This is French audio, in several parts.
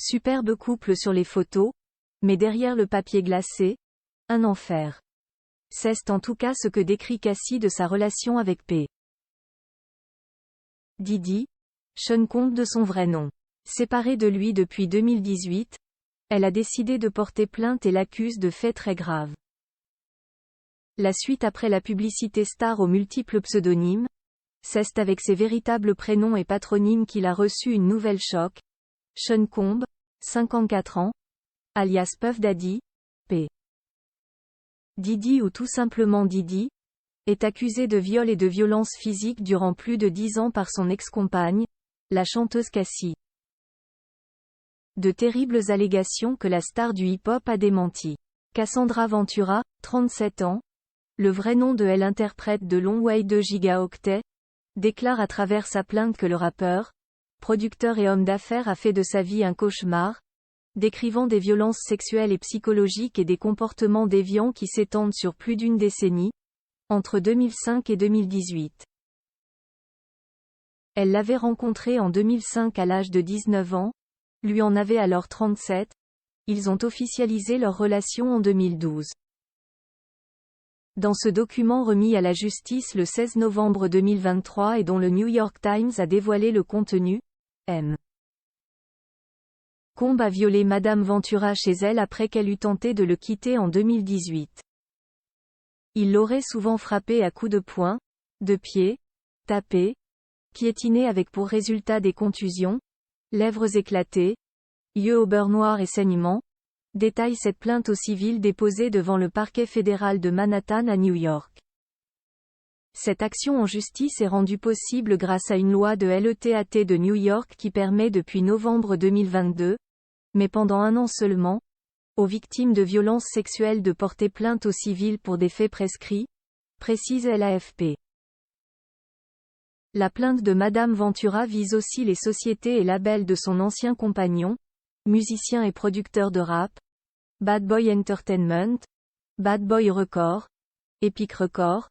Superbe couple sur les photos, mais derrière le papier glacé, un enfer. C'est en tout cas ce que décrit Cassie de sa relation avec P. Diddy, Sean Combs de son vrai nom. Séparée de lui depuis 2018, elle a décidé de porter plainte et l'accuse de faits très graves. La suite après la publicité star aux multiples pseudonymes, c'est avec ses véritables prénoms et patronymes qu'il a reçu une nouvelle choc. Sean Combs, 54 ans, alias Puff Daddy, P. Diddy ou tout simplement Diddy, est accusé de viol et de violence physique durant plus de 10 ans par son ex-compagne, la chanteuse Cassie. De terribles allégations que la star du hip-hop a démenties. Cassandra Ventura, 37 ans, le vrai nom de l'interprète de Long Way 2 Gigaoctet, déclare à travers sa plainte que le rappeur, producteur et homme d'affaires a fait de sa vie un cauchemar, décrivant des violences sexuelles et psychologiques et des comportements déviants qui s'étendent sur plus d'une décennie, entre 2005 et 2018. Elle l'avait rencontré en 2005 à l'âge de 19 ans, lui en avait alors 37, ils ont officialisé leur relation en 2012. Dans ce document remis à la justice le 16 novembre 2023 et dont le New York Times a dévoilé le contenu, M. Combs a violé Madame Ventura chez elle après qu'elle eut tenté de le quitter en 2018. Il l'aurait souvent frappé à coups de poing, de pied, tapé, piétiné avec pour résultat des contusions, lèvres éclatées, yeux au beurre noir et saignements, détaille cette plainte au civil déposée devant le parquet fédéral de Manhattan à New York. Cette action en justice est rendue possible grâce à une loi de l'État de New York qui permet depuis novembre 2022, mais pendant un an seulement, aux victimes de violences sexuelles de porter plainte au civil pour des faits prescrits, précise l'AFP. La plainte de Madame Ventura vise aussi les sociétés et labels de son ancien compagnon, musicien et producteur de rap, Bad Boy Entertainment, Bad Boy Records, Epic Records,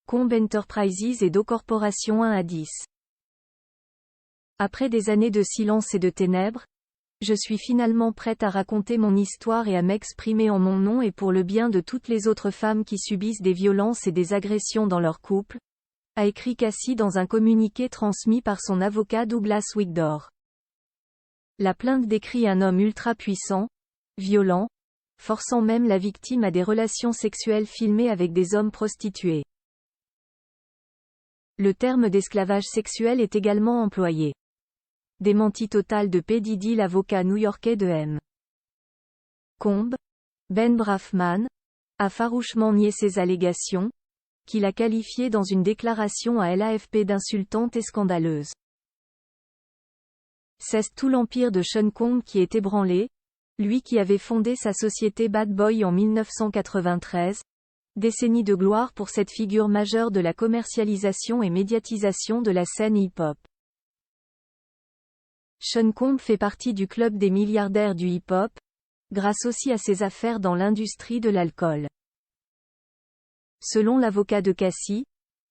Combs Enterprises et Do Corporation 1 à 10. Après des années de silence et de ténèbres, je suis finalement prête à raconter mon histoire et à m'exprimer en mon nom et pour le bien de toutes les autres femmes qui subissent des violences et des agressions dans leur couple, a écrit Cassie dans un communiqué transmis par son avocat Douglas Wigdor. La plainte décrit un homme ultra puissant, violent, forçant même la victime à des relations sexuelles filmées avec des hommes prostitués. Le terme d'esclavage sexuel est également employé. Démenti total de P. Diddy. L'avocat new-yorkais de M. Combs, Ben Brafman, a farouchement nié ces allégations, qu'il a qualifiées dans une déclaration à l'AFP d'insultantes et scandaleuses. C'est tout l'empire de Sean Combs qui est ébranlé, lui qui avait fondé sa société Bad Boy en 1993, décennie de gloire pour cette figure majeure de la commercialisation et médiatisation de la scène hip-hop. Sean Combs fait partie du club des milliardaires du hip-hop, grâce aussi à ses affaires dans l'industrie de l'alcool. Selon l'avocat de Cassie,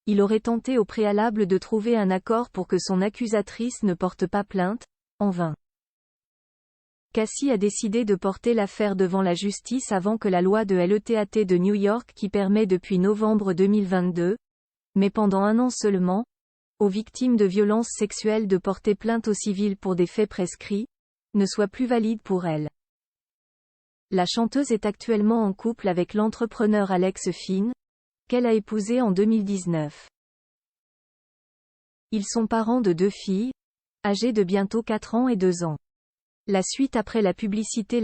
il aurait tenté au préalable de trouver un accord pour que son accusatrice ne porte pas plainte, en vain. Cassie a décidé de porter l'affaire devant la justice avant que la loi de l'État de New York qui permet depuis novembre 2022, mais pendant un an seulement, aux victimes de violences sexuelles de porter plainte au civil pour des faits prescrits, ne soit plus valide pour elle. La chanteuse est actuellement en couple avec l'entrepreneur Alex Finn, qu'elle a épousé en 2019. Ils sont parents de 2 filles, âgées de bientôt 4 ans et 2 ans. La suite après la publicité.